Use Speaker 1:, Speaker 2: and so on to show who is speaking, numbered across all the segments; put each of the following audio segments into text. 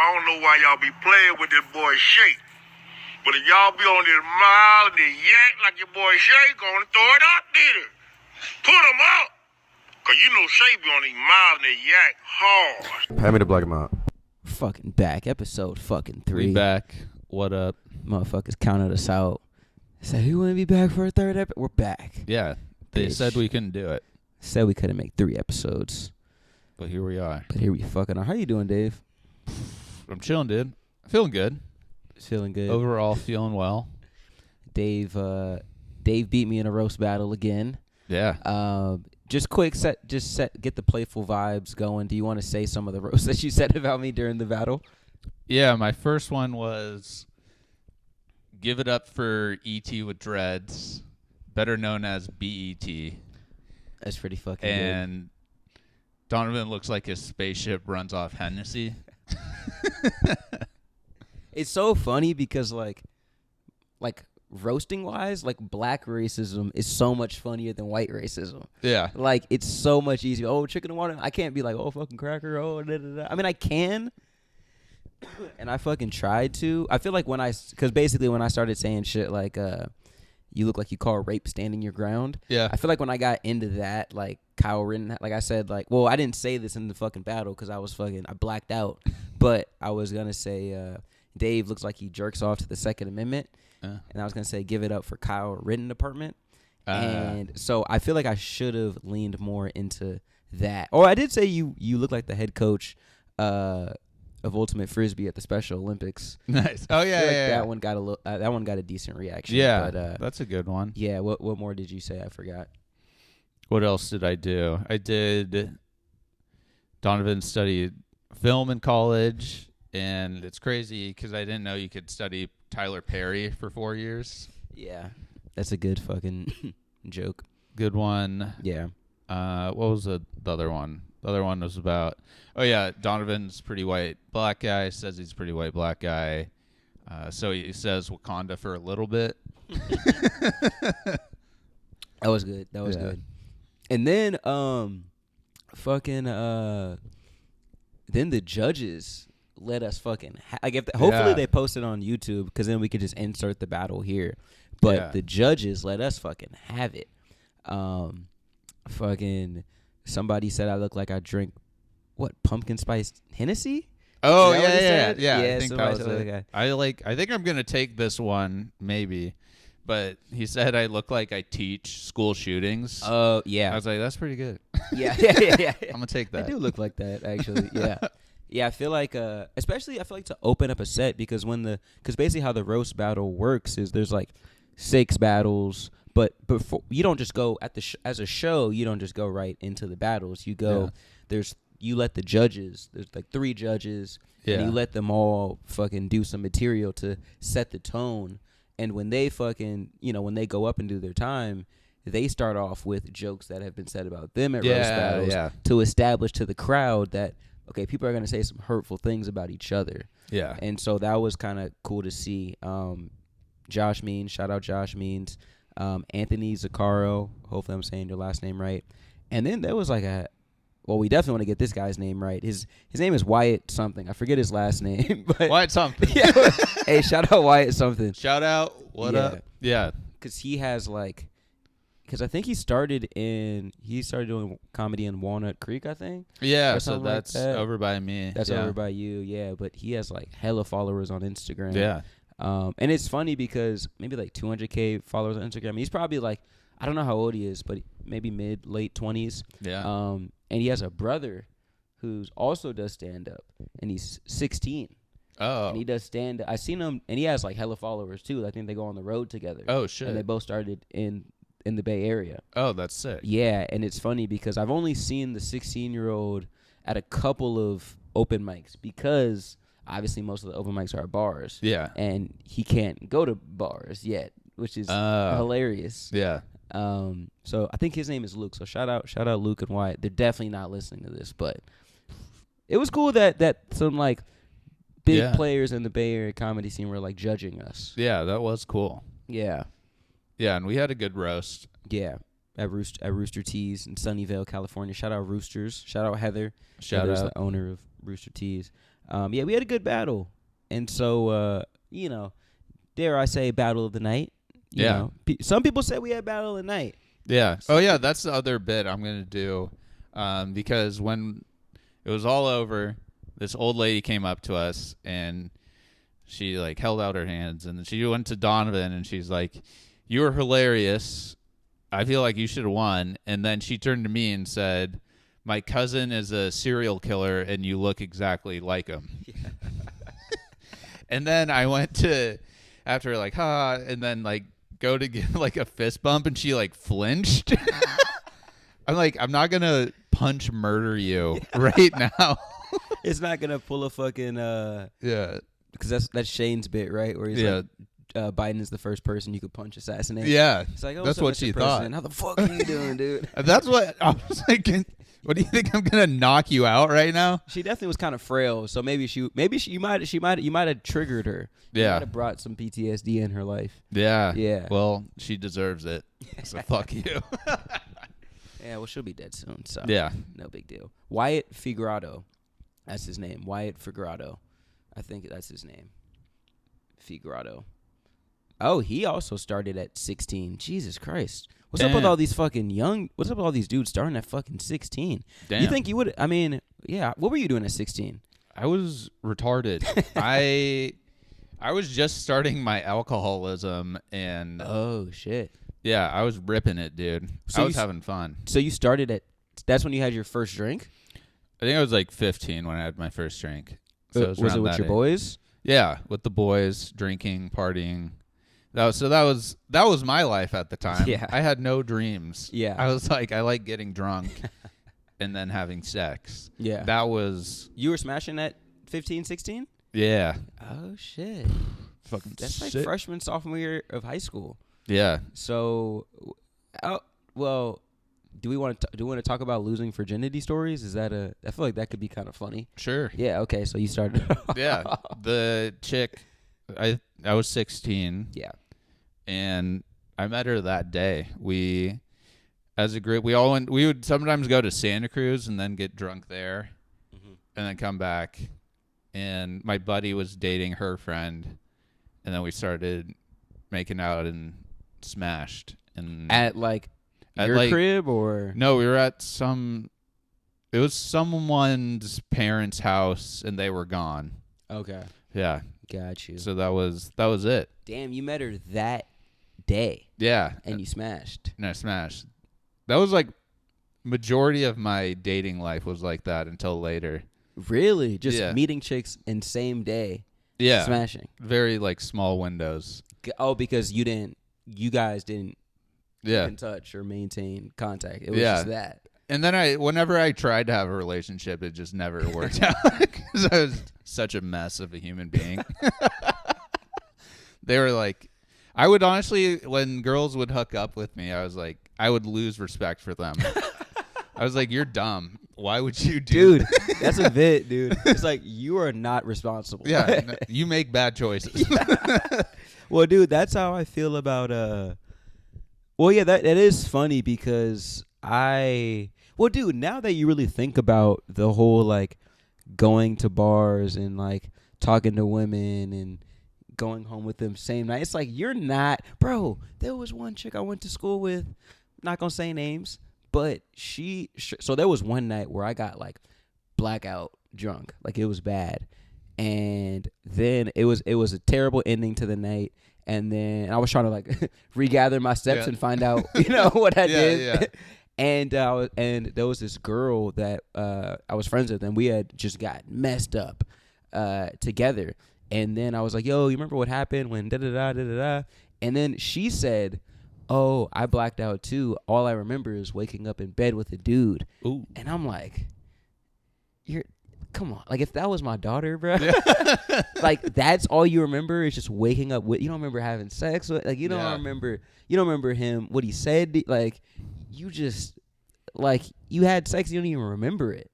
Speaker 1: I don't know why y'all be playing with this boy Shay. But if y'all be on this mile and then yak like your boy Shay, gonna throw it up there. Put him out. Cause you know Shay be on these miles and they yak hard.
Speaker 2: Hand me the black amount.
Speaker 3: Fucking back. Episode fucking 3.
Speaker 4: We back. What up?
Speaker 3: Motherfuckers counted us out. Said, who want to be back for a third episode? We're back.
Speaker 4: Yeah. They
Speaker 3: Bitch.
Speaker 4: said we couldn't do it.
Speaker 3: Said we couldn't make 3 episodes.
Speaker 4: But here we are.
Speaker 3: But here we fucking are. How you doing, Dave?
Speaker 4: I'm chilling, dude. Feeling good.
Speaker 3: Feeling good.
Speaker 4: Overall, feeling well.
Speaker 3: Dave beat me in a roast battle again.
Speaker 4: Yeah.
Speaker 3: Just quick, get the playful vibes going. Do you want to say some of the roasts that you said about me during the battle?
Speaker 4: Yeah, my first one was give it up for E.T. with dreads, better known as B.E.T.
Speaker 3: That's pretty fucking
Speaker 4: And Donovan looks like his spaceship runs off Hennessy.
Speaker 3: It's so funny because like roasting wise, like black racism is so much funnier than white racism.
Speaker 4: Yeah.
Speaker 3: Like it's so much easier. Oh, chicken and water. I can't be like, oh, fucking cracker. Oh, da, da, da. I mean, I can, and I fucking tried to. I feel like because basically when I started saying shit like, you look like you call rape standing your ground.
Speaker 4: Yeah.
Speaker 3: I feel like when I got into that, like Kyle Rittenhouse, like I said, like, well, I didn't say this in the fucking battle because I blacked out, but I was gonna say, Dave looks like he jerks off to the Second Amendment. And I was going to say, give it up for Kyle Rittenhouse department. And so I feel like I should have leaned more into that. Or I did say you look like the head coach of Ultimate Frisbee at the Special Olympics.
Speaker 4: Nice. Oh, yeah, yeah.
Speaker 3: That one got a decent reaction.
Speaker 4: Yeah,
Speaker 3: but,
Speaker 4: that's a good one.
Speaker 3: Yeah, what more did you say? I forgot.
Speaker 4: What else did I do? I did Donovan studied film in college. And it's crazy because I didn't know you could study Tyler Perry for 4 years.
Speaker 3: Yeah, that's a good fucking joke.
Speaker 4: Good one.
Speaker 3: Yeah.
Speaker 4: What was the other one? The other one was about, Donovan's pretty white black guy, says he's pretty white black guy. So he says Wakanda for a little bit.
Speaker 3: That was good. That was good. And then, then the judges let us fucking hopefully they post it on YouTube because then we could just insert the battle here. But the judges let us fucking have it. Fucking somebody said I look like I drink pumpkin spice Hennessy.
Speaker 4: Oh
Speaker 3: yeah.
Speaker 4: I think that was it. I think I'm gonna take this one maybe. But he said I look like I teach school shootings.
Speaker 3: Oh yeah.
Speaker 4: I was like, that's pretty good.
Speaker 3: Yeah.
Speaker 4: I'm gonna take that.
Speaker 3: I do look like that actually. Yeah. Yeah, I feel like, especially I feel like to open up a set because basically how the roast battle works is there's like 6 battles, but before you don't just go as a show, you don't just go right into the battles. You go, you let the judges, there's like 3 judges, and you let them all fucking do some material to set the tone. And when they fucking, when they go up and do their time, they start off with jokes that have been said about them at roast battles to establish to the crowd that, okay, people are going to say some hurtful things about each other. Yeah. And so that was kind of cool to see. Josh Means, shout out Josh Means. Anthony Zaccaro, hopefully I'm saying your last name right. And then there was like we definitely want to get this guy's name right. His name is Wyatt something. I forget his last name. But
Speaker 4: Wyatt something.
Speaker 3: Yeah. Hey, shout out Wyatt something.
Speaker 4: Shout out. What up? Yeah.
Speaker 3: Because he has because I think he started doing comedy in Walnut Creek, I think.
Speaker 4: Yeah, so that's over by me.
Speaker 3: That's over by you, yeah. But he has like hella followers on Instagram.
Speaker 4: Yeah.
Speaker 3: And it's funny because maybe like 200K followers on Instagram. He's probably like, I don't know how old he is, but maybe late 20s. Yeah. And he has a brother who's also does stand up, and he's 16. Oh. And he does stand up. I seen him, and he has like hella followers too. I think they go on the road together.
Speaker 4: Oh shit.
Speaker 3: And they both started in the Bay Area.
Speaker 4: Oh, that's sick.
Speaker 3: Yeah, and it's funny because I've only seen the 16-year-old at a couple of open mics because obviously most of the open mics are at bars. Yeah. And he can't go to bars yet, which is hilarious. Yeah. So I think his name is Luke. So shout out Luke and Wyatt. They're definitely not listening to this, but it was cool that some like big players in the Bay Area comedy scene were like judging us.
Speaker 4: Yeah, that was cool.
Speaker 3: Yeah.
Speaker 4: Yeah, and we had a good roast.
Speaker 3: Yeah, at Rooster Teas in Sunnyvale, California. Shout out Roosters. Shout out Heather. Heather's the owner of Rooster Teas. Yeah, we had a good battle, and so you know, dare I say, battle of the night. You
Speaker 4: Yeah.
Speaker 3: know, some people say we had battle of the night.
Speaker 4: Yeah. Oh, yeah. That's the other bit I'm going to do. Because when it was all over, this old lady came up to us and she like held out her hands and she went to Donovan and she's like, "You were hilarious. I feel like you should have won." And then she turned to me and said, "My cousin is a serial killer and you look exactly like him." Yeah. And then I went to, after like, and then like go to give like a fist bump and she like flinched. I'm like, I'm not going to punch murder you right now.
Speaker 3: It's not gonna pull a fucking
Speaker 4: Yeah.
Speaker 3: because that's Shane's bit, right? Where he's like, Biden is the first person you could punch assassinate.
Speaker 4: Yeah.
Speaker 3: It's like, oh,
Speaker 4: that's
Speaker 3: what's
Speaker 4: what
Speaker 3: up,
Speaker 4: she
Speaker 3: Mr.
Speaker 4: thought.
Speaker 3: President? How the fuck are you doing, dude?
Speaker 4: That's what I was like. What do you think? I'm gonna knock you out right now?
Speaker 3: She definitely was kind of frail, so maybe you might have triggered her. You
Speaker 4: Yeah.
Speaker 3: might have brought some PTSD in her life.
Speaker 4: Yeah.
Speaker 3: Yeah.
Speaker 4: Well, she deserves it. So fuck you.
Speaker 3: Yeah, well, she'll be dead soon, so
Speaker 4: Yeah.
Speaker 3: no big deal. Wyatt Figurato, that's his name. Wyatt Figurato, I think that's his name. Figurato. Oh, he also started at 16. Jesus Christ. What's up with
Speaker 4: Damn.
Speaker 3: all these fucking what's up with all these dudes starting at fucking 16?
Speaker 4: Damn.
Speaker 3: You think you would, I mean, yeah, what were you doing at 16?
Speaker 4: I was retarded. I was just starting my alcoholism and
Speaker 3: Oh, shit.
Speaker 4: yeah, I was ripping it, dude.
Speaker 3: So
Speaker 4: I was
Speaker 3: you
Speaker 4: having fun.
Speaker 3: So you started that's when you had your first drink?
Speaker 4: I think I was like 15 when I had my first drink. So
Speaker 3: Was it
Speaker 4: around
Speaker 3: with
Speaker 4: that
Speaker 3: your
Speaker 4: age.
Speaker 3: boys?
Speaker 4: Yeah, with the boys, drinking, partying. That was my life at the time.
Speaker 3: Yeah.
Speaker 4: I had no dreams.
Speaker 3: Yeah.
Speaker 4: I was like, I like getting drunk and then having sex.
Speaker 3: Yeah.
Speaker 4: That was,
Speaker 3: You were smashing at 15, 16?
Speaker 4: yeah.
Speaker 3: Oh, shit.
Speaker 4: Fucking
Speaker 3: That's like
Speaker 4: sick.
Speaker 3: freshman, sophomore year of high school.
Speaker 4: Yeah.
Speaker 3: So, well, do we want to talk about losing virginity stories? I feel like that could be kind of funny.
Speaker 4: Sure.
Speaker 3: Yeah. Okay. So you started.
Speaker 4: Yeah. The chick, I was 16.
Speaker 3: Yeah.
Speaker 4: And I met her that day. We, as a group, we would sometimes go to Santa Cruz and then get drunk there and then come back. And my buddy was dating her friend. And then we started making out and smashed. And
Speaker 3: At your crib or
Speaker 4: no, we were at it was someone's parents' house and they were gone.
Speaker 3: okay,
Speaker 4: Yeah.
Speaker 3: got you.
Speaker 4: So that was it.
Speaker 3: Damn, you met her that day
Speaker 4: Yeah.
Speaker 3: and you smashed.
Speaker 4: And I smashed. That was like majority of my dating life was like that until later.
Speaker 3: Really? Just
Speaker 4: Yeah.
Speaker 3: meeting chicks in same day,
Speaker 4: Yeah.
Speaker 3: smashing.
Speaker 4: Very like small windows.
Speaker 3: Oh, because you guys didn't
Speaker 4: Yeah.
Speaker 3: keep in touch or maintain contact. It was
Speaker 4: Yeah.
Speaker 3: just that.
Speaker 4: And then whenever I tried to have a relationship, it just never worked out because I was such a mess of a human being. They were like, I would honestly, when girls would hook up with me, I was like, I would lose respect for them. I was like, you're dumb. Why would you do
Speaker 3: Dude, that's a bit, dude. It's like you are not responsible.
Speaker 4: Yeah, you make bad choices.
Speaker 3: Well, dude, that's how I feel about well, yeah, that is funny because well, dude, now that you really think about the whole like going to bars and like talking to women and going home with them same night, it's like you're not, bro. There was one chick I went to school with, not gonna say names, but so there was one night where I got like blackout drunk, like it was bad, and then it was a terrible ending to the night. And then I was trying to like regather my steps and find out, what I did.
Speaker 4: Yeah.
Speaker 3: And there was this girl that I was friends with, and we had just got messed up together. And then I was like, "Yo, you remember what happened when da da da da da?" And then she said, "Oh, I blacked out too. All I remember is waking up in bed with a dude."
Speaker 4: Ooh.
Speaker 3: And I'm like, come on, like if that was my daughter, bro, like that's all you remember is just waking up with. You don't remember having sex with, like you don't remember him, what he said, like you just like you had sex, you don't even remember it.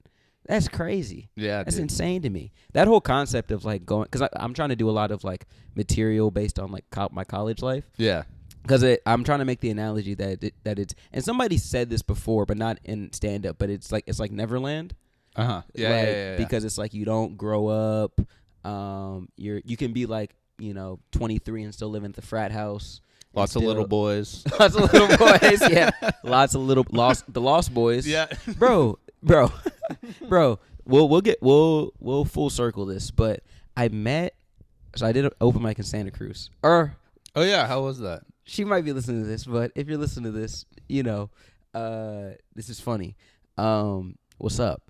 Speaker 3: That's crazy.
Speaker 4: Yeah,
Speaker 3: that's
Speaker 4: dude.
Speaker 3: insane to me. That whole concept of like going, because I'm trying to do a lot of like material based on like my college life.
Speaker 4: Yeah.
Speaker 3: Because I'm trying to make the analogy that it's, and somebody said this before, but not in stand up, but it's like Neverland.
Speaker 4: Yeah,
Speaker 3: Like,
Speaker 4: yeah.
Speaker 3: Because it's like you don't grow up. You can be like 23 and still live in the frat house.
Speaker 4: Lots of little boys.
Speaker 3: Lots of little boys. Yeah, lots of little lost boys.
Speaker 4: Yeah,
Speaker 3: bro. We'll full circle this, but I did an open mic in Santa Cruz.
Speaker 4: Oh yeah, how was that?
Speaker 3: She might be listening to this, but if you're listening to this, this is funny. What's up?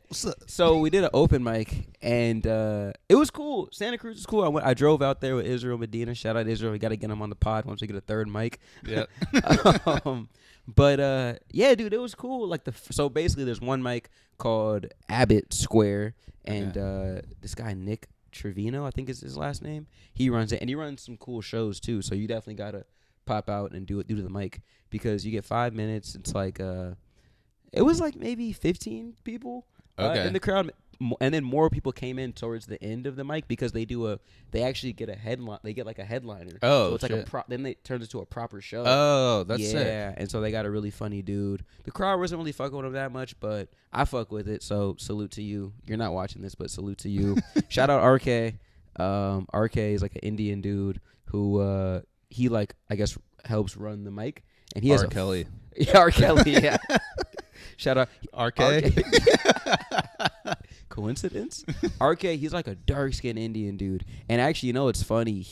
Speaker 4: What's up?
Speaker 3: So we did an open mic, and it was cool. Santa Cruz is cool. I drove out there with Israel Medina. Shout out Israel. We got to get him on the pod once we get a third mic.
Speaker 4: Yeah.
Speaker 3: But yeah, dude, it was cool. Like so basically, there's one mic called Abbott Square, and this guy Nick Trevino, I think is his last name. He runs it, and he runs some cool shows too. So you definitely gotta pop out and do to the mic, because you get 5 minutes. It's like it was like maybe 15 people in the crowd, and then more people came in towards the end of the mic, because they actually get a headline. They get like a headliner.
Speaker 4: Oh,
Speaker 3: so it's
Speaker 4: shit.
Speaker 3: like then it turns into a proper show.
Speaker 4: Oh, that's sick.
Speaker 3: Yeah, and so they got a really funny dude. The crowd wasn't really fucking with him that much, but I fuck with it. So salute to you. You're not watching this, but salute to you. Shout out RK. RK is like an Indian dude who he like I guess helps run the mic, and he has
Speaker 4: Kelly.
Speaker 3: Yeah, R. Kelly. Yeah. Shout out
Speaker 4: RK.
Speaker 3: Coincidence? RK, he's like a dark-skinned Indian dude. And actually, it's funny.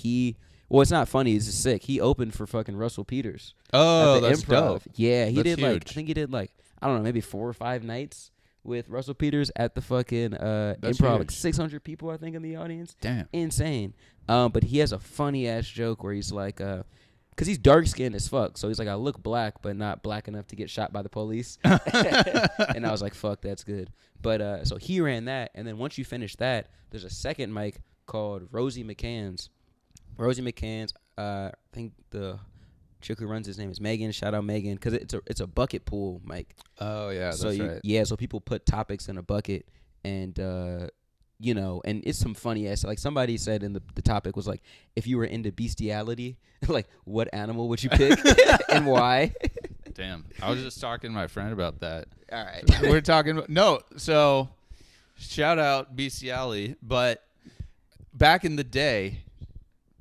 Speaker 3: It's not funny. It's just sick. He opened for fucking Russell Peters.
Speaker 4: Oh,
Speaker 3: at the
Speaker 4: that's
Speaker 3: Improv.
Speaker 4: dope.
Speaker 3: Yeah, he
Speaker 4: That's
Speaker 3: did
Speaker 4: huge.
Speaker 3: I think he did I don't know, maybe 4 or 5 nights with Russell Peters at the fucking
Speaker 4: That's
Speaker 3: Improv. Like
Speaker 4: huge.
Speaker 3: 600 people, I think, in the audience.
Speaker 4: Damn.
Speaker 3: Insane. But he has a funny-ass joke where he's like, because he's dark-skinned as fuck. So he's like, I look black, but not black enough to get shot by the police. And I was like, fuck, that's good. But so he ran that. And then once you finish that, there's a second mic called Rosie McCann's. Rosie McCann's, I think the chick who runs his name is Megan. Shout out Megan. Because it's a bucket pool mic.
Speaker 4: Oh, yeah,
Speaker 3: So
Speaker 4: that's right.
Speaker 3: Yeah, so people put topics in a bucket, and and it's some funny ass. Like somebody said in the topic was like, if you were into beastiality, like what animal would you pick and why?
Speaker 4: Damn. I was just talking to my friend about that.
Speaker 3: All right,
Speaker 4: We're talking about so shout out beastiality, but back in the day,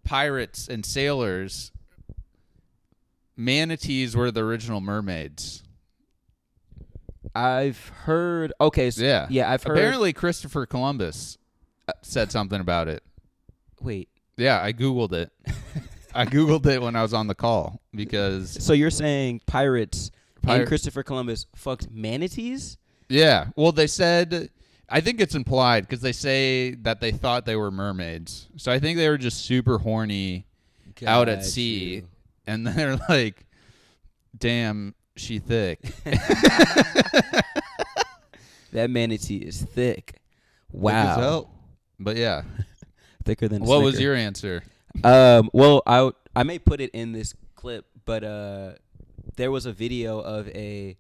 Speaker 4: pirates and sailors, manatees were the original mermaids.
Speaker 3: I've heard. Okay, so,
Speaker 4: Yeah.
Speaker 3: I've heard.
Speaker 4: Apparently, Christopher Columbus said something about it.
Speaker 3: Wait,
Speaker 4: Yeah, I Googled it. I Googled it when I was on the call because,
Speaker 3: so you're saying pirates and Christopher Columbus fucked manatees?
Speaker 4: yeah. Well, they said, I think it's implied because they say that they thought they were mermaids. So I think they were just super horny out at
Speaker 3: Got
Speaker 4: sea.
Speaker 3: you.
Speaker 4: And they're like, damn, she thick.
Speaker 3: That manatee is thick.
Speaker 4: Thick as
Speaker 3: Wow,
Speaker 4: hell. But yeah.
Speaker 3: thicker than. A
Speaker 4: What was
Speaker 3: Snicker.
Speaker 4: your answer?
Speaker 3: Well, I may put it in this clip, but there was a video of a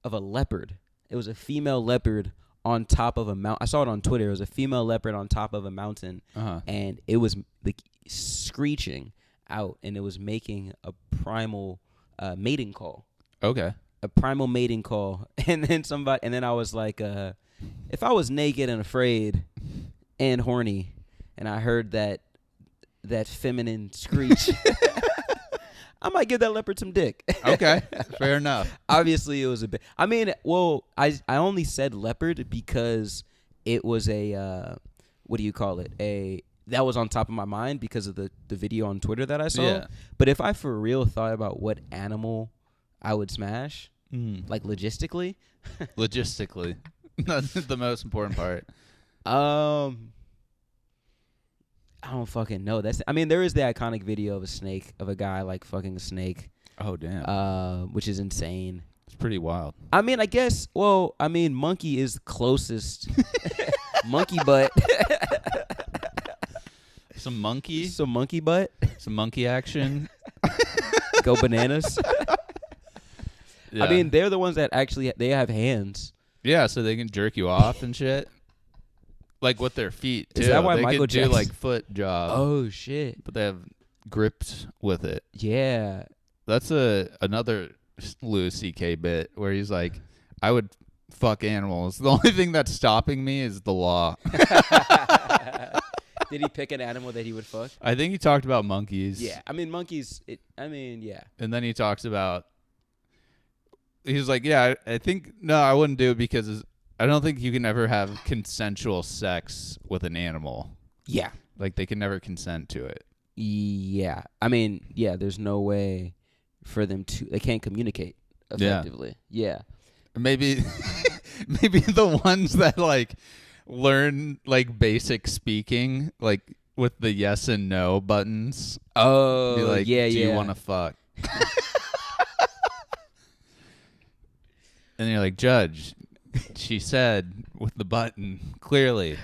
Speaker 3: leopard. It was a female leopard on top of a mountain. I saw it on Twitter. It was a female leopard on top of a mountain, and it was like screeching out, and it was making a primal mating call.
Speaker 4: Okay.
Speaker 3: A primal mating call, and then I was like, if I was naked and afraid and horny, and I heard that feminine screech, I might give that leopard some dick.
Speaker 4: Okay. Fair enough.
Speaker 3: Obviously, it was a bit. I mean, well, I only said leopard because it was a what do you call it? That was on top of my mind because of the video on Twitter that I saw.
Speaker 4: Yeah.
Speaker 3: But if I for real thought about what animal I would smash, like logistically,
Speaker 4: That's the most important part.
Speaker 3: I don't fucking know. There is the iconic video of a snake, of a guy like fucking a snake,
Speaker 4: Oh, damn.
Speaker 3: which is insane.
Speaker 4: It's pretty wild.
Speaker 3: I mean, I guess. Well, I mean, monkey is the closest. Monkey butt.
Speaker 4: Some monkey.
Speaker 3: Some monkey butt.
Speaker 4: Some monkey action.
Speaker 3: Go bananas.
Speaker 4: Yeah.
Speaker 3: I mean, they're the ones that actually they have hands.
Speaker 4: Yeah, so they can jerk you off and shit. Like with their feet, too.
Speaker 3: Is that why
Speaker 4: they
Speaker 3: Michael
Speaker 4: could do
Speaker 3: Jackson-
Speaker 4: like foot jobs,
Speaker 3: Oh shit.
Speaker 4: but they have grips with it.
Speaker 3: Yeah.
Speaker 4: That's another Louis C.K. bit where he's like, I would fuck animals. The only thing that's stopping me is the law.
Speaker 3: Did he pick an animal that he would fuck?
Speaker 4: I think he talked about monkeys.
Speaker 3: Yeah, I mean monkeys. Yeah.
Speaker 4: And then he talks about. He's like, yeah, I think no, I wouldn't do it because I don't think you can ever have consensual sex with an animal.
Speaker 3: Yeah.
Speaker 4: Like they can never consent to it.
Speaker 3: Yeah. I mean, yeah. There's no way for them to. They can't communicate effectively. Yeah.
Speaker 4: Maybe, maybe the ones that like learn like basic speaking, like with the yes and no buttons.
Speaker 3: Oh,
Speaker 4: Be like,
Speaker 3: yeah,
Speaker 4: do
Speaker 3: yeah.
Speaker 4: you want to fuck? And you're like, Judge, she said with the button clearly.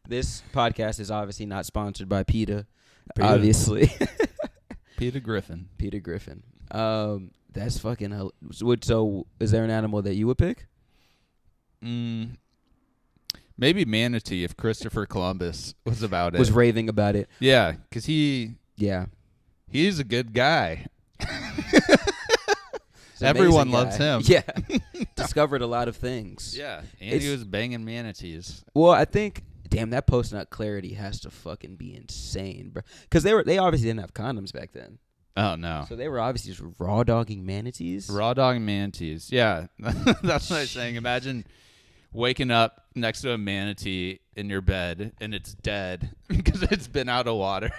Speaker 3: This podcast is obviously not sponsored by PETA. Obviously.
Speaker 4: Peter Griffin.
Speaker 3: Peter Griffin. That's fucking. So, is there an animal that you would pick?
Speaker 4: Maybe manatee if Christopher Columbus was about it.
Speaker 3: Was raving about it.
Speaker 4: Yeah, because he's
Speaker 3: Yeah.
Speaker 4: a good guy.
Speaker 3: He's an
Speaker 4: Everyone
Speaker 3: amazing
Speaker 4: loves
Speaker 3: guy.
Speaker 4: him.
Speaker 3: Yeah. Discovered a lot of things.
Speaker 4: Yeah, and he was banging manatees.
Speaker 3: Well, I think, damn, that post-nut clarity has to fucking be insane, bro. Because they obviously didn't have condoms back then.
Speaker 4: Oh, no.
Speaker 3: So they were obviously just raw dogging manatees.
Speaker 4: Raw dog manatees. Yeah, that's what I was saying. Imagine waking up next to a manatee in your bed and it's dead because it's been out of water.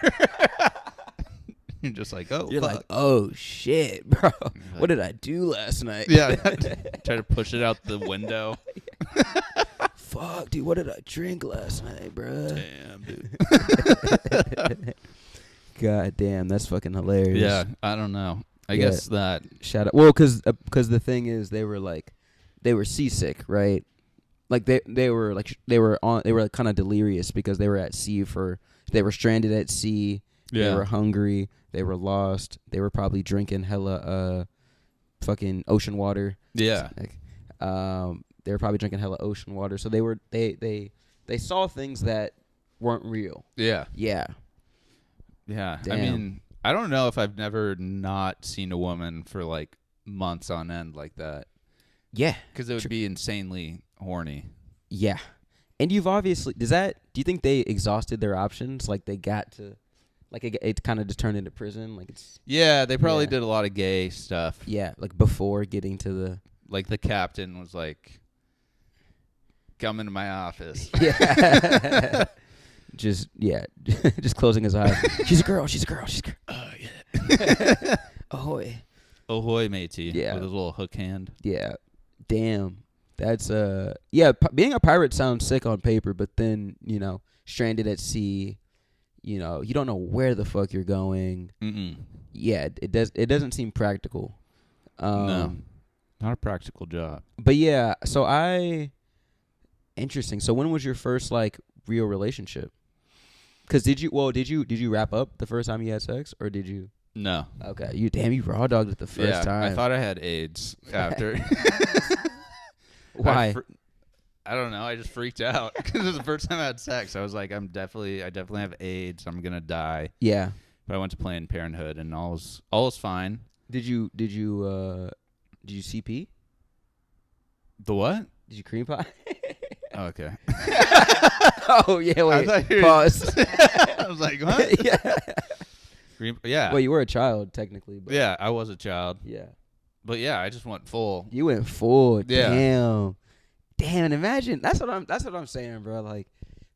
Speaker 4: You're just like, oh,
Speaker 3: You're
Speaker 4: fuck.
Speaker 3: like, oh shit, bro. What did I do last night?
Speaker 4: Yeah, try to push it out the window.
Speaker 3: Fuck, dude, what did I drink last night, bro?
Speaker 4: Damn, dude.
Speaker 3: God damn, that's fucking hilarious.
Speaker 4: Yeah, I don't know. I guess that.
Speaker 3: Shout out. Well, because the thing is, they were seasick, right? Like they were kind of delirious because they were at sea they were stranded at sea.
Speaker 4: Yeah.
Speaker 3: They were hungry. They were lost. They were probably drinking hella fucking ocean water.
Speaker 4: Yeah.
Speaker 3: Like, they were probably drinking hella ocean water. So they saw things that weren't real.
Speaker 4: Yeah.
Speaker 3: Yeah.
Speaker 4: Yeah.
Speaker 3: Damn.
Speaker 4: I mean, I don't know if I've never not seen a woman for like months on end like that.
Speaker 3: Yeah.
Speaker 4: Because it would be insanely horny.
Speaker 3: Yeah. And you've obviously, do you think they exhausted their options? Like they got to, like it kind of just turned into prison? Like it's.
Speaker 4: Yeah, they probably
Speaker 3: Yeah.
Speaker 4: did a lot of gay stuff.
Speaker 3: Yeah. Like before getting to the.
Speaker 4: Like the captain was like, come into my office.
Speaker 3: Yeah. Just closing his eyes. She's a girl. She's a girl. She's a girl.
Speaker 4: Oh, yeah.
Speaker 3: Ahoy.
Speaker 4: Ahoy, matey.
Speaker 3: Yeah.
Speaker 4: With his little hook hand.
Speaker 3: Yeah. Damn. That's being a pirate sounds sick on paper, but then, stranded at sea, you don't know where the fuck you're going.
Speaker 4: Mm-mm.
Speaker 3: Yeah, it doesn't seem practical.
Speaker 4: No. Not a practical job.
Speaker 3: But yeah, interesting. So when was your first like real relationship? Cuz did you wrap up the first time you had sex or did you?
Speaker 4: No.
Speaker 3: Okay, you raw dogged it the first time.
Speaker 4: I thought I had AIDS after.
Speaker 3: Why?
Speaker 4: I don't know. I just freaked out because it was the first time I had sex. I was like, I definitely have AIDS. I'm gonna die.
Speaker 3: Yeah.
Speaker 4: But I went to Planned Parenthood and all was fine.
Speaker 3: Did you CP?
Speaker 4: The what?
Speaker 3: Did you cream pie?
Speaker 4: Okay.
Speaker 3: Oh yeah, wait. Pause.
Speaker 4: I was like, what?
Speaker 3: Yeah.
Speaker 4: Yeah.
Speaker 3: Well, you were a child technically, but
Speaker 4: Yeah, I was a child.
Speaker 3: yeah.
Speaker 4: But yeah, I just went full.
Speaker 3: You went full.
Speaker 4: Yeah.
Speaker 3: Damn, and imagine that's what I'm saying, bro. Like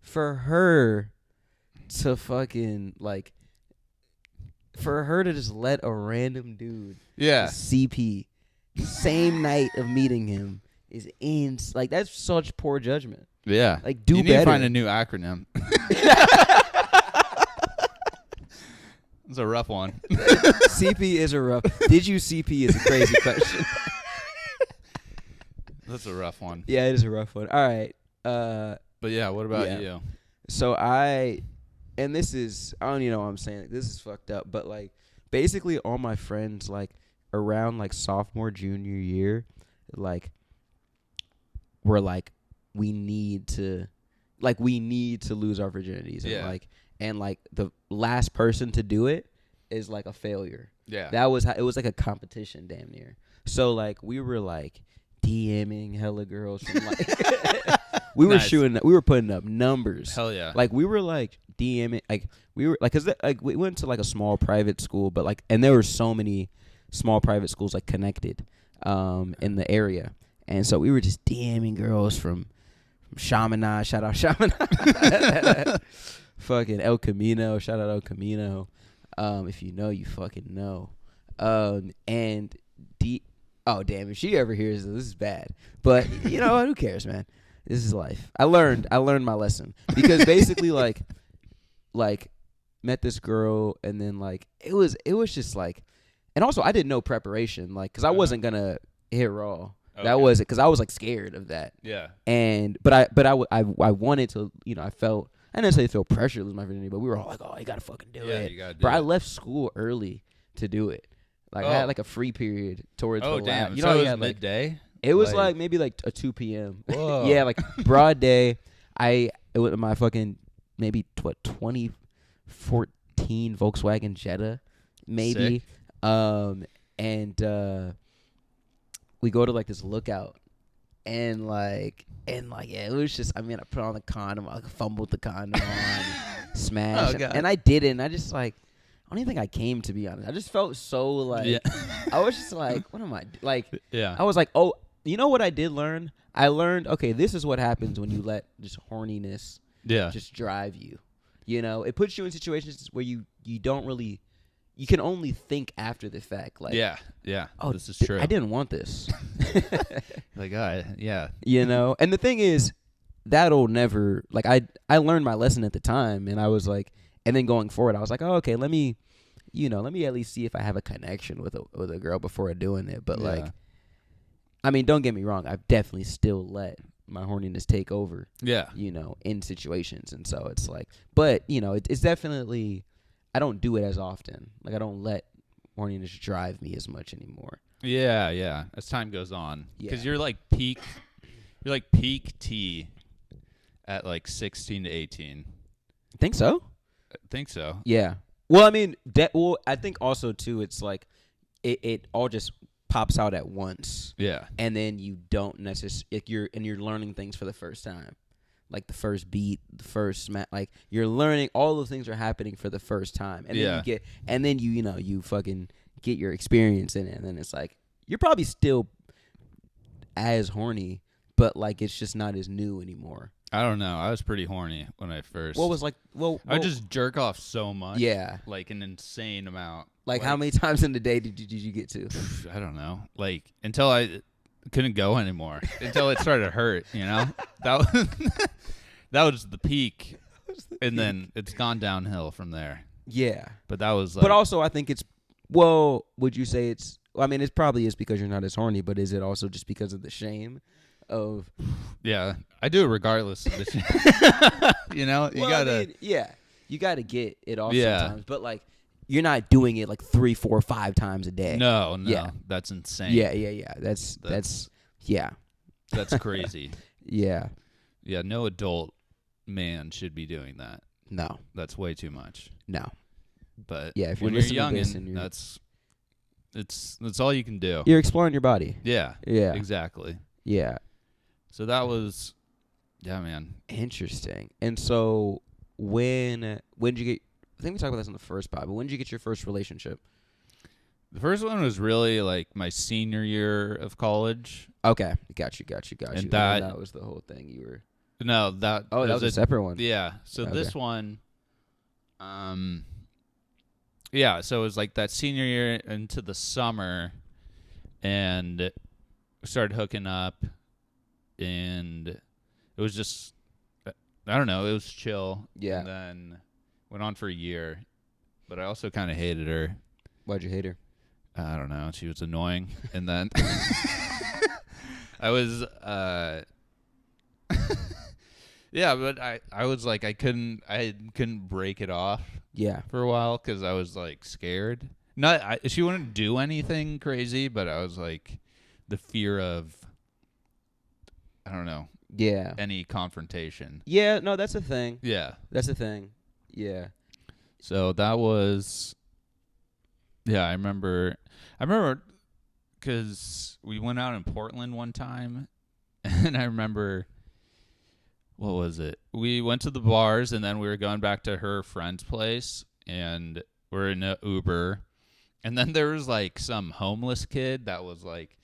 Speaker 3: for her to fucking like for her to just let a random dude CP same night of meeting him is like that's such poor judgment.
Speaker 4: Yeah.
Speaker 3: Like do
Speaker 4: you need
Speaker 3: better.
Speaker 4: to find a new acronym. It's a rough one.
Speaker 3: CP is a rough. Did you CP is a crazy question.
Speaker 4: That's a rough one.
Speaker 3: Yeah, it is a rough one. All right.
Speaker 4: But yeah, what about you?
Speaker 3: So and this is, I don't even know what I'm saying. This is fucked up. But like, basically all my friends, like around like sophomore, junior year, like were like, we need to lose our virginities. And like the last person to do it is like a failure.
Speaker 4: Yeah.
Speaker 3: It was like a competition damn near. So like we were like DMing hella girls from like we were
Speaker 4: Nice.
Speaker 3: we were putting up numbers.
Speaker 4: Hell yeah.
Speaker 3: Like we were like DMing, like we were like, cause like we went to like a small private school, but like, and there were so many small private schools like connected, in the area, and so we were just DMing girls from Chaminade. Shout out Chaminade. Fucking El Camino. Shout out El Camino. If you know, you fucking know. And oh damn, if she ever hears this is bad. But you know what? Who cares, man? This is life. I learned my lesson because basically like met this girl and then like it was just like, and also I did no preparation like because I wasn't gonna hit raw.
Speaker 4: Okay.
Speaker 3: That was it because I was like scared of that.
Speaker 4: Yeah.
Speaker 3: And but I wanted to, you know, I didn't necessarily feel pressure to lose my virginity, but we were all like, oh, you gotta fucking do it.
Speaker 4: You gotta do
Speaker 3: Bro,
Speaker 4: it.
Speaker 3: I left school early to do it. Like I had like a free period towards the
Speaker 4: damn.
Speaker 3: last. You
Speaker 4: So
Speaker 3: know,
Speaker 4: it
Speaker 3: you
Speaker 4: was
Speaker 3: had, like,
Speaker 4: midday?
Speaker 3: it was like maybe like a 2 p.m.
Speaker 4: Whoa.
Speaker 3: Yeah, like broad day. It was my fucking maybe 2014 Volkswagen Jetta, maybe.
Speaker 4: Sick.
Speaker 3: And we go to like this lookout, and like yeah, it was just, I mean, I put on the condom, I fumbled the condom on, smashed,
Speaker 4: Oh, God.
Speaker 3: and I did it, and I just like, I don't even think I came, to be honest. I just felt so like, I was just like, what am I like?
Speaker 4: Yeah.
Speaker 3: I was like, oh, you know what I did learn? I learned, okay, this is what happens when you let just horniness just drive you. You know, it puts you in situations where you don't really, you can only think after the fact. Like,
Speaker 4: yeah.
Speaker 3: oh,
Speaker 4: This is true.
Speaker 3: I didn't want this.
Speaker 4: Like, yeah.
Speaker 3: You know, and the thing is, that'll never, like, I learned my lesson at the time, and I was like, and then going forward, I was like, oh, okay, let me at least see if I have a connection with a girl before doing it. But like, I mean, don't get me wrong, I've definitely still let my horniness take over.
Speaker 4: Yeah.
Speaker 3: You know, in situations, and so it's like, but you know, it's definitely, I don't do it as often. Like, I don't let horniness drive me as much anymore.
Speaker 4: Yeah. As time goes on, because
Speaker 3: Yeah.
Speaker 4: you're like peak T at like 16 to 18.
Speaker 3: Think so?
Speaker 4: I think so.
Speaker 3: Yeah. Well, I mean, I think also too, it's like it all just pops out at once,
Speaker 4: Yeah.
Speaker 3: and then you don't necessarily, like, you're learning things for the first time, like the first beat, the first smack, like you're learning, all those things are happening for the first time, and then you fucking get your experience in it, and then it's like you're probably still as horny, but like it's just not as new anymore.
Speaker 4: I don't know. I was pretty horny when I first.
Speaker 3: What was like? Well,
Speaker 4: I would just jerk off so much.
Speaker 3: Yeah.
Speaker 4: Like an insane amount.
Speaker 3: Like how many times in the day did you get to?
Speaker 4: I don't know. Like until I couldn't go anymore. Until it started to hurt. You know. That was the peak, and then it's gone downhill from there.
Speaker 3: Yeah.
Speaker 4: But that was like.
Speaker 3: But also, I think it's. Well, would you say it's? Well, I mean, it probably is because you're not as horny, but is it also just because of the shame of?
Speaker 4: Yeah, I do it regardless of the shit. You know, you gotta.
Speaker 3: I mean, you gotta get it off
Speaker 4: Yeah.
Speaker 3: sometimes, but like, you're not doing it like 3, 4, 5 times a day.
Speaker 4: No,
Speaker 3: Yeah.
Speaker 4: that's insane.
Speaker 3: Yeah. That's yeah.
Speaker 4: That's crazy.
Speaker 3: Yeah.
Speaker 4: Yeah, no adult man should be doing that.
Speaker 3: No.
Speaker 4: That's way too much.
Speaker 3: No.
Speaker 4: But
Speaker 3: Yeah, if you're
Speaker 4: when you're
Speaker 3: listening to
Speaker 4: young,
Speaker 3: this and you're-
Speaker 4: that's all you can do.
Speaker 3: You're exploring your body.
Speaker 4: Yeah.
Speaker 3: Yeah.
Speaker 4: Exactly.
Speaker 3: Yeah.
Speaker 4: So that was, yeah, man.
Speaker 3: Interesting. And so when did you get? I think we talked about this in the first pod, but when did you get your first relationship?
Speaker 4: The first one was really like my senior year of college.
Speaker 3: Okay, got you.
Speaker 4: And
Speaker 3: then
Speaker 4: that-
Speaker 3: that was the whole thing. You were.
Speaker 4: No, that.
Speaker 3: Oh, that was a separate one.
Speaker 4: Yeah. So
Speaker 3: Okay.
Speaker 4: this one, yeah. So it was like that senior year into the summer, and we started hooking up, and it was just, I don't know, it was chill.
Speaker 3: Yeah.
Speaker 4: And then went on for a year, but I also kind of hated her.
Speaker 3: Why'd you hate her?
Speaker 4: I don't know. She was annoying, and then I was. Yeah, but I was like I couldn't break it off
Speaker 3: Yeah.
Speaker 4: for a while because I was like scared. She wouldn't do anything crazy, but I was like the fear of, I don't know,
Speaker 3: Yeah.
Speaker 4: any confrontation.
Speaker 3: Yeah. No, that's the thing.
Speaker 4: Yeah.
Speaker 3: That's the thing. Yeah.
Speaker 4: So that was, yeah. I remember because we went out in Portland one time, and I remember, what was it? We went to the bars, and then we were going back to her friend's place, and we're in an Uber, and then there was like some homeless kid that was like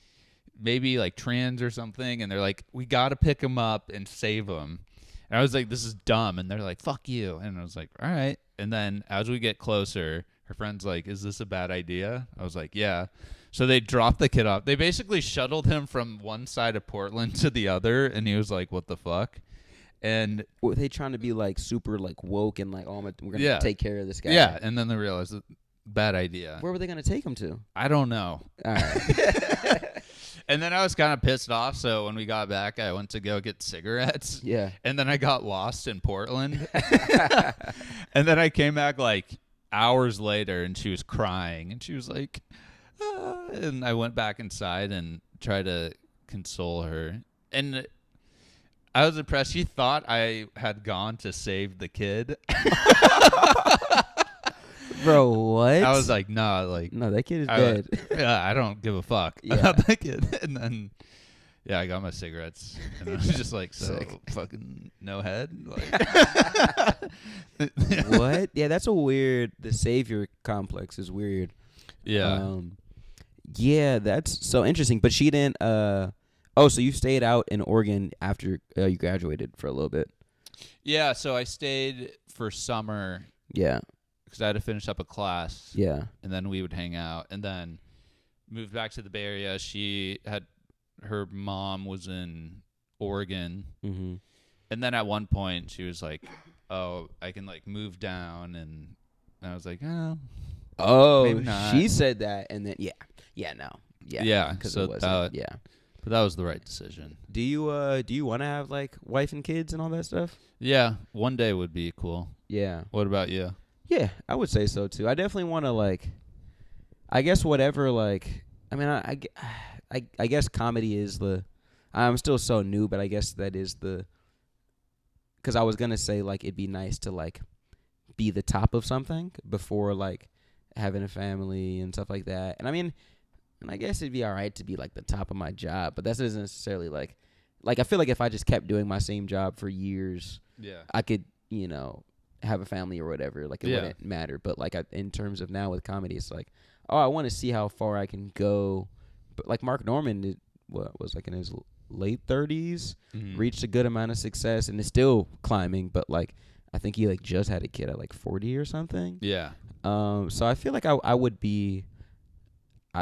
Speaker 4: maybe like trans or something, and they're like, we got to pick him up and save him. And I was like, this is dumb. And they're like, fuck you. And I was like, all right. And then as we get closer, her friend's like, is this a bad idea? I was like, yeah. So they dropped the kid off. They basically shuttled him from one side of Portland to the other. And he was like, what the fuck? And
Speaker 3: were they trying to be like super like woke and like, oh, we're going to take care of this guy?
Speaker 4: Yeah. And then they realized, bad idea.
Speaker 3: Where were they going to take him to?
Speaker 4: I don't know.
Speaker 3: All right.
Speaker 4: And then I was kind of pissed off, so when we got back, I went to go get cigarettes.
Speaker 3: Yeah.
Speaker 4: And then I got lost in Portland. And then I came back like hours later, and she was crying, and she was like, ah. And I went back inside and tried to console her. And I was impressed. She thought I had gone to save the kid.
Speaker 3: Bro, what?
Speaker 4: I was like, nah, like,
Speaker 3: no, that kid is dead.
Speaker 4: Yeah, I don't give a fuck
Speaker 3: Yeah.
Speaker 4: about that kid. And then, yeah, I got my cigarettes, and I was just like, so
Speaker 3: Sick.
Speaker 4: fucking no head. Like,
Speaker 3: What? Yeah, that's a weird. The savior complex is weird.
Speaker 4: yeah,
Speaker 3: Yeah, that's so interesting. But she didn't. Oh, so you stayed out in Oregon after you graduated for a little bit.
Speaker 4: yeah. So I stayed for summer
Speaker 3: Yeah.
Speaker 4: because I had to finish up a class,
Speaker 3: Yeah.
Speaker 4: and then we would hang out, and then moved back to the Bay Area. Her mom was in Oregon,
Speaker 3: Mm-hmm.
Speaker 4: and then at one point she was like, "Oh, I can like move down," and I was like, "Oh,
Speaker 3: Oh,
Speaker 4: maybe not."
Speaker 3: she said that, and then no, yeah,
Speaker 4: Yeah,
Speaker 3: because
Speaker 4: so
Speaker 3: it wasn't.
Speaker 4: that-
Speaker 3: Yeah.
Speaker 4: But that was the right decision.
Speaker 3: Do you want to have like wife and kids and all that stuff?
Speaker 4: Yeah, one day would be cool.
Speaker 3: Yeah.
Speaker 4: What about you?
Speaker 3: Yeah, I would say so too. I definitely want to like, I guess whatever like, I mean, I guess comedy is the, I'm still so new, but I guess that is the, because I was gonna say like it'd be nice to like be the top of something before like having a family and stuff like that. And I mean, and I guess it'd be all right to be like the top of my job, but that doesn't necessarily like I feel like if I just kept doing my same job for years,
Speaker 4: Yeah.
Speaker 3: I could, have a family or whatever. Like it
Speaker 4: Yeah.
Speaker 3: wouldn't matter. But like in terms of now with comedy, it's like, oh, I want to see how far I can go. But like Mark Norman, was like in his late 30s,
Speaker 4: Mhm.
Speaker 3: reached a good amount of success and is still climbing. But like I think he like just had a kid at like 40 or something.
Speaker 4: Yeah.
Speaker 3: So I feel like I would be.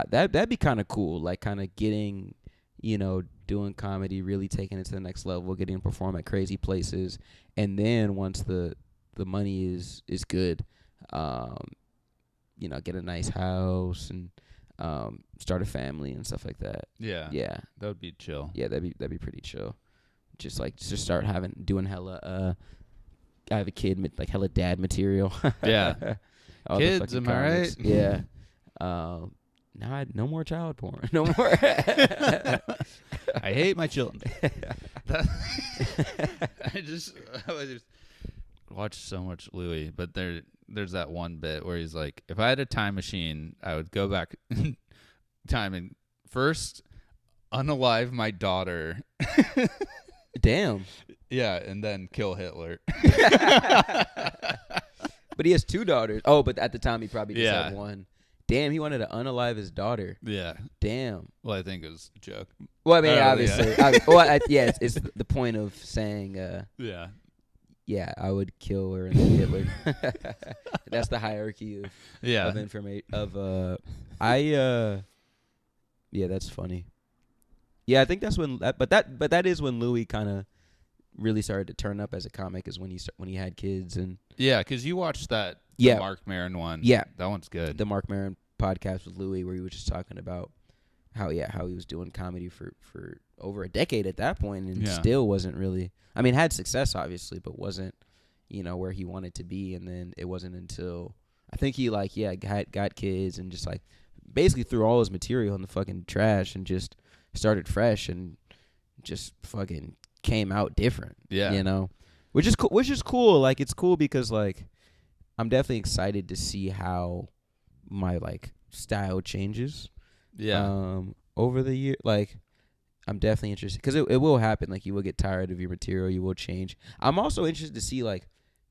Speaker 3: That'd be kind of cool. Like kind of getting, doing comedy, really taking it to the next level, getting to perform at crazy places, and then once the money is good, get a nice house and start a family and stuff like that.
Speaker 4: Yeah.
Speaker 3: Yeah,
Speaker 4: That would be chill.
Speaker 3: yeah, that'd be pretty chill. Just start doing hella. I have a kid, like hella dad material.
Speaker 4: Yeah.
Speaker 3: All the
Speaker 4: Kids,
Speaker 3: fucking
Speaker 4: am I
Speaker 3: comics.
Speaker 4: right?
Speaker 3: Yeah. No more child porn. No more.
Speaker 4: I hate my children. I just watch so much Louis, but there's that one bit where he's like, if I had a time machine, I would go back in time and first unalive my daughter.
Speaker 3: Damn.
Speaker 4: Yeah, and then kill Hitler.
Speaker 3: But he has 2 daughters. Oh, but at the time he probably just
Speaker 4: Yeah.
Speaker 3: had one. Damn, he wanted to unalive his daughter.
Speaker 4: Yeah.
Speaker 3: Damn.
Speaker 4: Well, I think it was a joke.
Speaker 3: Well, I mean,
Speaker 4: Yeah.
Speaker 3: obviously. It's the point of saying,
Speaker 4: Yeah.
Speaker 3: yeah, I would kill her and then Hitler. That's the hierarchy of
Speaker 4: Yeah.
Speaker 3: information. Yeah, that's funny. Yeah, I think that's when. But that is when Louis kind of really started to turn up as a comic. Is when he had kids and
Speaker 4: Yeah, because you watched that
Speaker 3: Yeah.
Speaker 4: Mark Maron one.
Speaker 3: Yeah.
Speaker 4: That one's good.
Speaker 3: the Mark Maron podcast with Louis, where he was just talking about how he was doing comedy for over a decade at that point, and
Speaker 4: Yeah.
Speaker 3: still wasn't really. I mean, had success obviously, but wasn't where he wanted to be. And then it wasn't until I think he got kids and just like basically threw all his material in the fucking trash and just started fresh and just fucking came out different.
Speaker 4: Yeah.
Speaker 3: Which is cool. Like it's cool because like I'm definitely excited to see how my like style changes.
Speaker 4: Yeah.
Speaker 3: over the year. Like, I'm definitely interested because it will happen. Like, you will get tired of your material. You will change. I'm also interested to see like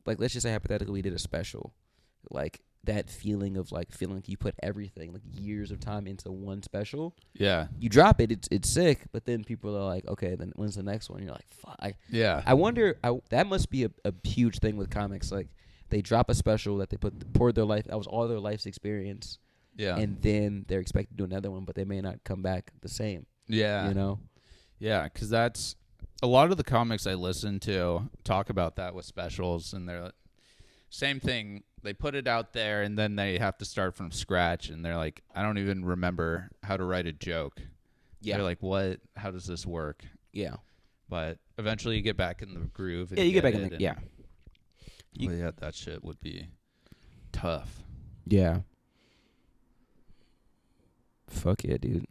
Speaker 3: let's just say hypothetically we did a special, like that feeling of like feeling like you put everything like years of time into one special.
Speaker 4: Yeah.
Speaker 3: You drop it, it's sick, but then people are like, okay, then when's the next one? You're like, fuck.
Speaker 4: Yeah.
Speaker 3: I wonder. That must be a huge thing with comics. Like, they drop a special that they poured their life. That was all their life's experience.
Speaker 4: Yeah.
Speaker 3: And then they're expected to do another one, but they may not come back the same.
Speaker 4: Yeah.
Speaker 3: You know?
Speaker 4: Yeah, because that's a lot of the comics I listen to talk about that with specials, and they're same thing. They put it out there, and then they have to start from scratch, and they're like, I don't even remember how to write a joke.
Speaker 3: Yeah.
Speaker 4: They're like, what? How does this work?
Speaker 3: Yeah.
Speaker 4: But eventually you get back in the groove. And
Speaker 3: Yeah, you get back in
Speaker 4: it,
Speaker 3: the yeah.
Speaker 4: Well, yeah, that shit would be tough.
Speaker 3: Yeah. Fuck yeah, dude.